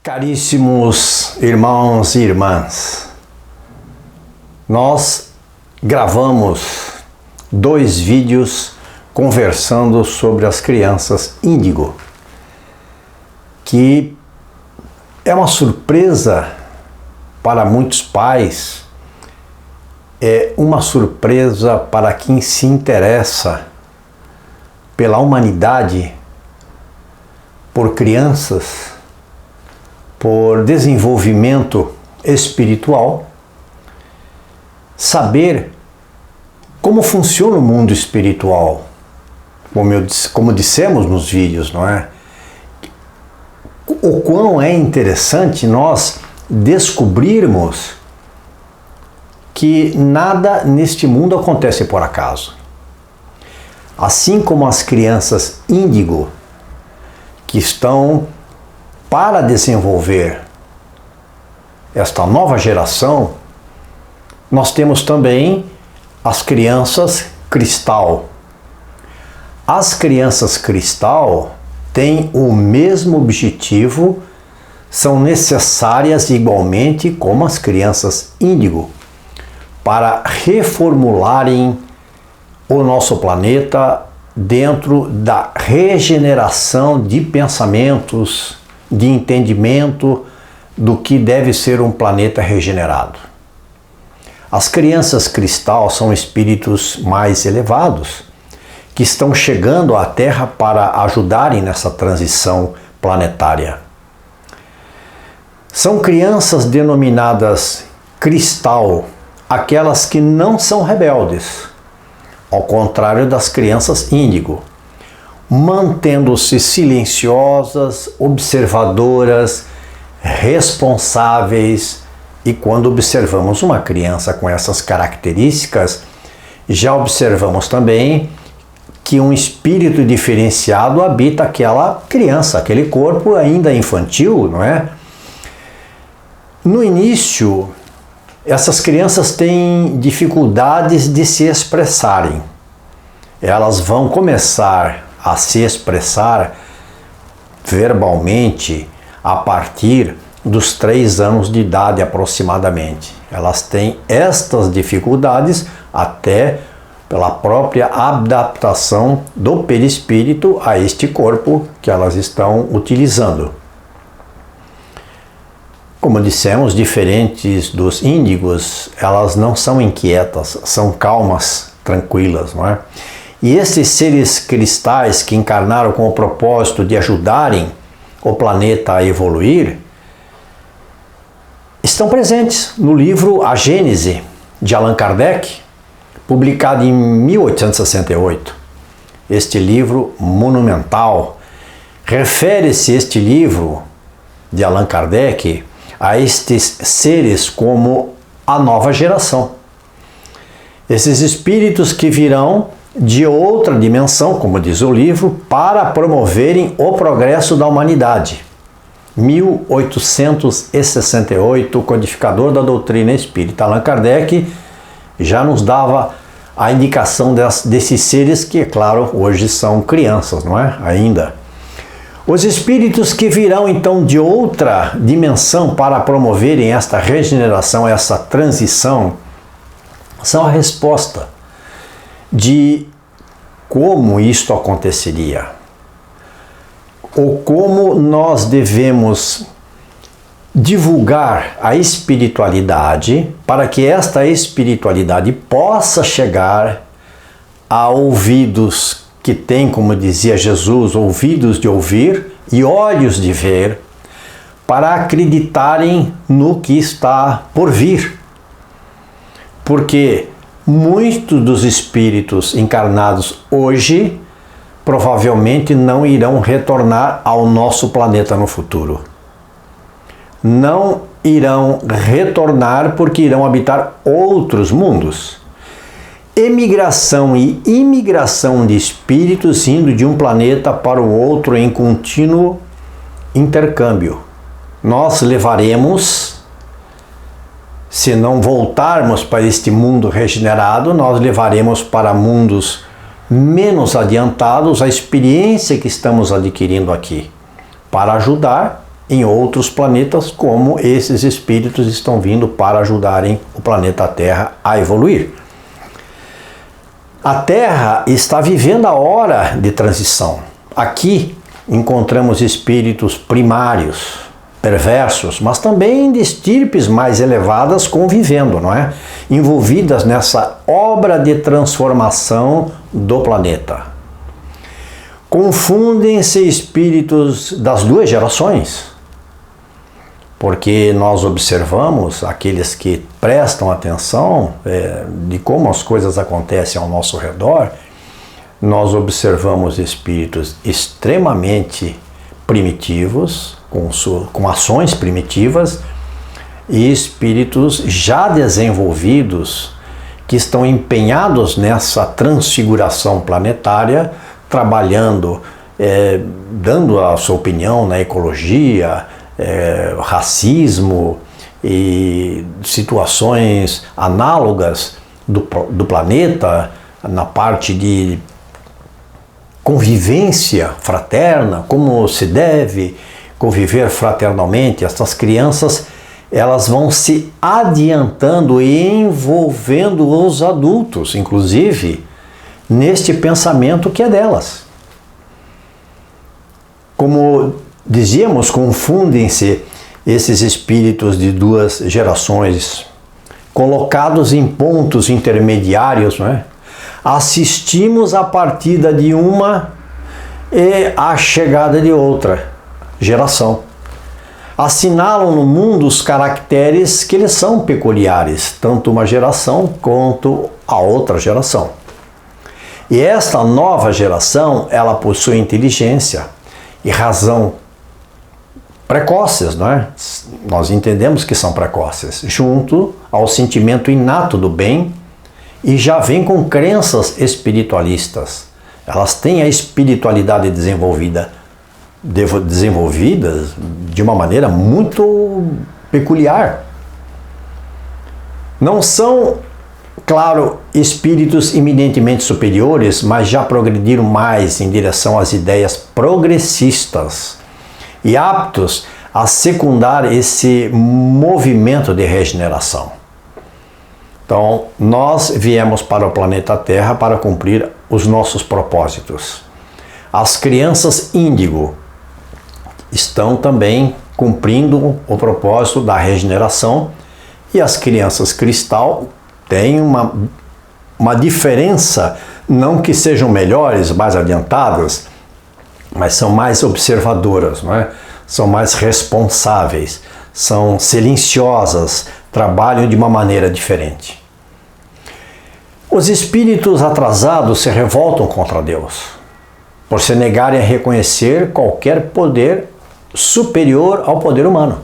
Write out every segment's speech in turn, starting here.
Caríssimos irmãos e irmãs, nós gravamos 2 vídeos conversando sobre as crianças índigo, que é uma surpresa para muitos pais, é uma surpresa para quem se interessa pela humanidade, por crianças, por desenvolvimento espiritual, saber como funciona o mundo espiritual, como dissemos nos vídeos, não é? O quão é interessante nós descobrirmos que nada neste mundo acontece por acaso. Assim como as crianças índigo, que estão para desenvolver esta nova geração, nós temos também as crianças cristal. As crianças cristal têm o mesmo objetivo, são necessárias igualmente como as crianças índigo, para reformularem o nosso planeta dentro da regeneração de pensamentos, de entendimento do que deve ser um planeta regenerado. As crianças cristal são espíritos mais elevados, que estão chegando à Terra para ajudarem nessa transição planetária. São crianças denominadas cristal, aquelas que não são rebeldes, ao contrário das crianças índigo, mantendo-se silenciosas, observadoras, responsáveis. E quando observamos uma criança com essas características, já observamos também que um espírito diferenciado habita aquela criança, aquele corpo ainda infantil, não é? No início, essas crianças têm dificuldades de se expressarem. Elas vão começar a se expressar verbalmente a partir dos 3 anos de idade aproximadamente. Elas têm estas dificuldades até pela própria adaptação do perispírito a este corpo que elas estão utilizando. Como dissemos, diferentes dos índigos, elas não são inquietas, são calmas, tranquilas, não é? E esses seres cristais que encarnaram com o propósito de ajudarem o planeta a evoluir, estão presentes no livro A Gênese, de Allan Kardec, publicado em 1868. Este livro monumental, refere-se este livro de Allan Kardec a estes seres como a nova geração. Esses espíritos que virão de outra dimensão, como diz o livro, para promoverem o progresso da humanidade. 1868, o codificador da doutrina espírita Allan Kardec já nos dava a indicação desses seres que, é claro, hoje são crianças, não é? Ainda. Os espíritos que virão então de outra dimensão para promoverem esta regeneração, essa transição, são a resposta de como isto aconteceria, ou como nós devemos divulgar a espiritualidade para que esta espiritualidade possa chegar a ouvidos que têm, como dizia Jesus, ouvidos de ouvir e olhos de ver, para acreditarem no que está por vir. Porque muitos dos espíritos encarnados hoje provavelmente não irão retornar ao nosso planeta no futuro. Não irão retornar porque irão habitar outros mundos. Emigração e imigração de espíritos indo de um planeta para o outro em contínuo intercâmbio. Nós levaremos, se não voltarmos para este mundo regenerado, nós levaremos para mundos menos adiantados a experiência que estamos adquirindo aqui, para ajudar em outros planetas, como esses espíritos estão vindo para ajudarem o planeta Terra a evoluir. A Terra está vivendo a hora de transição. Aqui encontramos espíritos primários, perversos, mas também de estirpes mais elevadas convivendo, não é? Envolvidas nessa obra de transformação do planeta. Confundem-se espíritos das duas gerações, porque nós observamos, aqueles que prestam atenção de como as coisas acontecem ao nosso redor, nós observamos espíritos extremamente primitivos, com ações primitivas, e espíritos já desenvolvidos que estão empenhados nessa transfiguração planetária, trabalhando, dando a sua opinião na ecologia, racismo e situações análogas do planeta, na parte de convivência fraterna, como se deve conviver fraternalmente. Essas crianças, elas vão se adiantando e envolvendo os adultos, inclusive, neste pensamento que é delas. Como dizíamos, confundem-se esses espíritos de duas gerações, colocados em pontos intermediários, não é? Assistimos a partida de uma e a chegada de outra geração. Assinalam no mundo os caracteres que eles são peculiares, tanto uma geração quanto a outra geração. E esta nova geração, ela possui inteligência e razão precoces, não é? Nós entendemos que são precoces, junto ao sentimento inato do bem, e já vem com crenças espiritualistas. Elas têm a espiritualidade desenvolvidas de uma maneira muito peculiar. Não são, claro, espíritos eminentemente superiores, mas já progrediram mais em direção às ideias progressistas e aptos a secundar esse movimento de regeneração. Então, nós viemos para o planeta Terra para cumprir os nossos propósitos. As crianças índigo estão também cumprindo o propósito da regeneração, e as crianças cristal têm uma diferença, não que sejam melhores, mais adiantadas, mas são mais observadoras, não é? São mais responsáveis, são silenciosas, trabalham de uma maneira diferente. Os espíritos atrasados se revoltam contra Deus, por se negarem a reconhecer qualquer poder superior ao poder humano.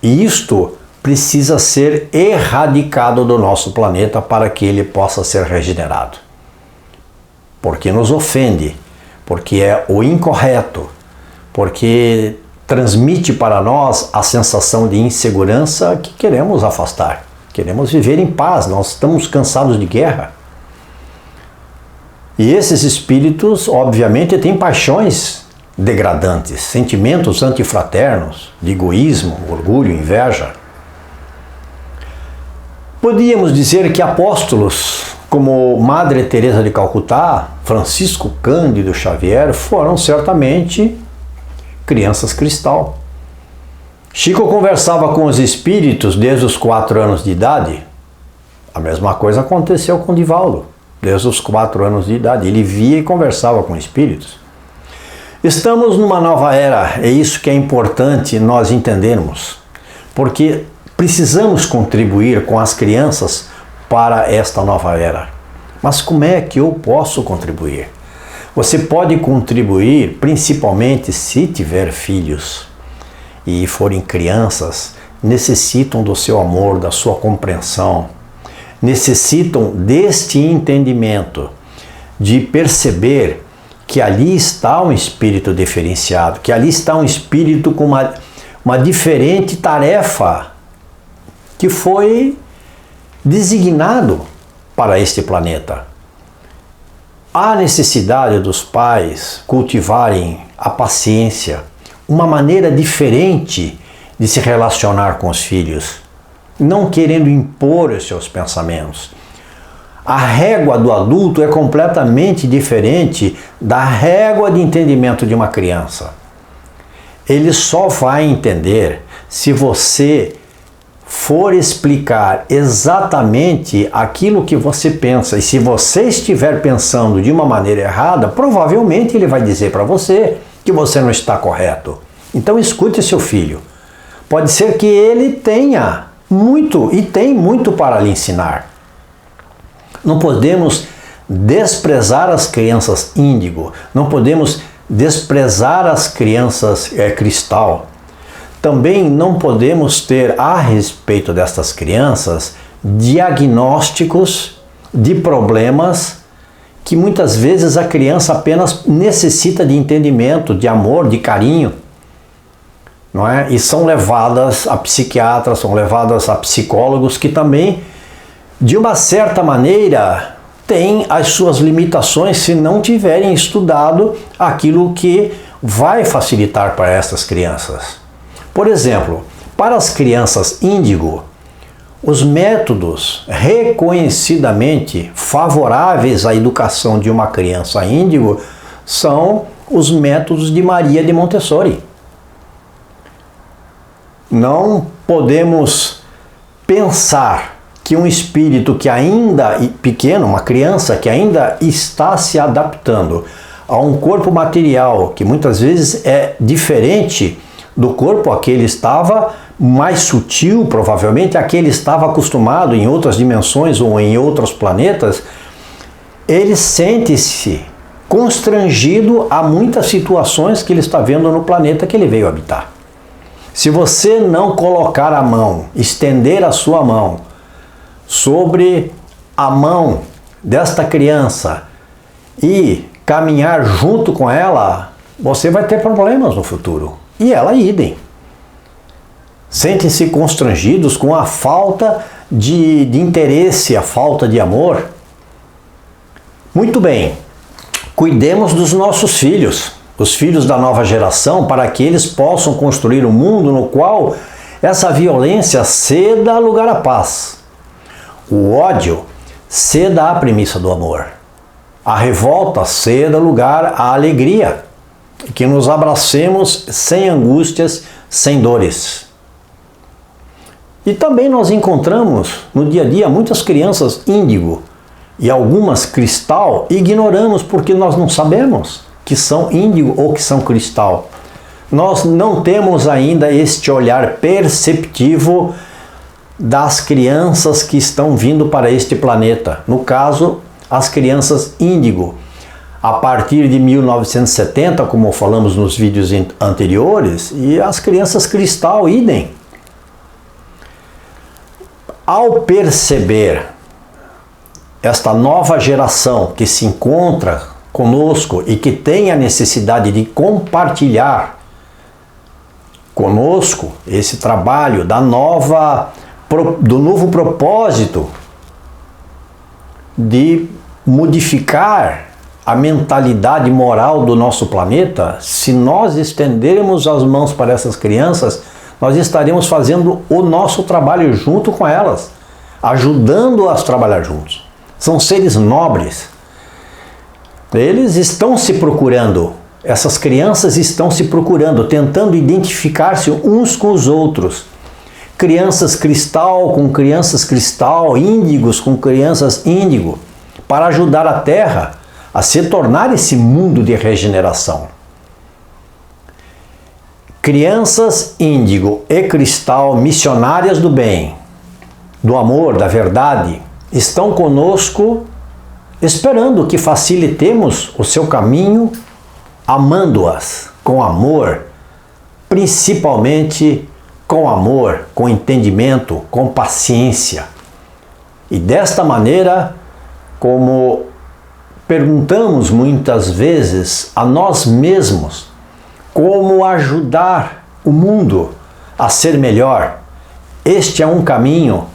E isto precisa ser erradicado do nosso planeta para que ele possa ser regenerado. Porque nos ofende, porque é o incorreto, porque transmite para nós a sensação de insegurança que queremos afastar. Queremos viver em paz, nós estamos cansados de guerra. E esses espíritos, obviamente, têm paixões degradantes, sentimentos antifraternos, de egoísmo, orgulho, inveja. Podíamos dizer que apóstolos como Madre Teresa de Calcutá, Francisco Cândido Xavier, foram certamente crianças cristal. Chico conversava com os espíritos desde os 4 anos de idade. A mesma coisa aconteceu com Divaldo, desde os 4 anos de idade. Ele via e conversava com espíritos. Estamos numa nova era, é isso que é importante nós entendermos, porque precisamos contribuir com as crianças para esta nova era. Mas como é que eu posso contribuir? Você pode contribuir principalmente se tiver filhos e forem crianças, necessitam do seu amor, da sua compreensão, necessitam deste entendimento, de perceber que ali está um espírito diferenciado, que ali está um espírito com uma diferente tarefa que foi designado para este planeta. Há necessidade dos pais cultivarem a paciência, uma maneira diferente de se relacionar com os filhos, não querendo impor os seus pensamentos. A régua do adulto é completamente diferente da régua de entendimento de uma criança. Ele só vai entender se você for explicar exatamente aquilo que você pensa. E se você estiver pensando de uma maneira errada, provavelmente ele vai dizer para você que você não está correto. Então escute seu filho. Pode ser que ele tenha muito e tem muito para lhe ensinar. Não podemos desprezar as crianças índigo, não podemos desprezar as crianças cristal. Também não podemos ter a respeito destas crianças diagnósticos de problemas que muitas vezes a criança apenas necessita de entendimento, de amor, de carinho, não é? E são levadas a psiquiatras, são levadas a psicólogos que também, de uma certa maneira, têm as suas limitações se não tiverem estudado aquilo que vai facilitar para essas crianças. Por exemplo, para as crianças índigo, os métodos reconhecidamente favoráveis à educação de uma criança índigo são os métodos de Maria de Montessori. Não podemos pensar que um espírito que ainda pequeno, uma criança que ainda está se adaptando a um corpo material que muitas vezes é diferente do corpo a que ele estava, mais sutil provavelmente, a que ele estava acostumado em outras dimensões ou em outros planetas, ele sente-se constrangido a muitas situações que ele está vendo no planeta que ele veio habitar. Se você não colocar a mão, estender a sua mão sobre a mão desta criança e caminhar junto com ela, você vai ter problemas no futuro. E ela idem. Sentem-se constrangidos com a falta de interesse, a falta de amor. Muito bem, cuidemos dos nossos filhos, os filhos da nova geração, para que eles possam construir um mundo no qual essa violência ceda lugar à paz. O ódio ceda à premissa do amor. A revolta ceda lugar à alegria. Que nos abracemos sem angústias, sem dores. E também nós encontramos no dia a dia muitas crianças índigo e algumas cristal e ignoramos porque nós não sabemos que são índigo ou que são cristal. Nós não temos ainda este olhar perceptivo das crianças que estão vindo para este planeta. No caso, as crianças índigo. A partir de 1970, como falamos nos vídeos anteriores, e as crianças cristal, idem. Ao perceber esta nova geração que se encontra conosco e que tem a necessidade de compartilhar conosco esse trabalho do novo propósito de modificar a mentalidade moral do nosso planeta, se nós estendermos as mãos para essas crianças, nós estaremos fazendo o nosso trabalho junto com elas, ajudando-as a trabalhar juntos. São seres nobres. Eles estão se procurando, essas crianças estão se procurando, tentando identificar-se uns com os outros. Crianças cristal com crianças cristal, índigos com crianças índigo, para ajudar a Terra a se tornar esse mundo de regeneração. Crianças índigo e cristal, missionárias do bem, do amor, da verdade, estão conosco esperando que facilitemos o seu caminho, amando-as com amor, principalmente com amor, com entendimento, com paciência. E desta maneira, como perguntamos muitas vezes a nós mesmos como ajudar o mundo a ser melhor, este é um caminho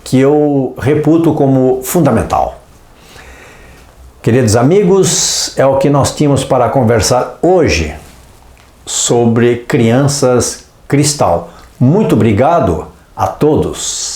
que eu reputo como fundamental. Queridos amigos, é o que nós tínhamos para conversar hoje. sobre crianças cristal. Muito obrigado a todos!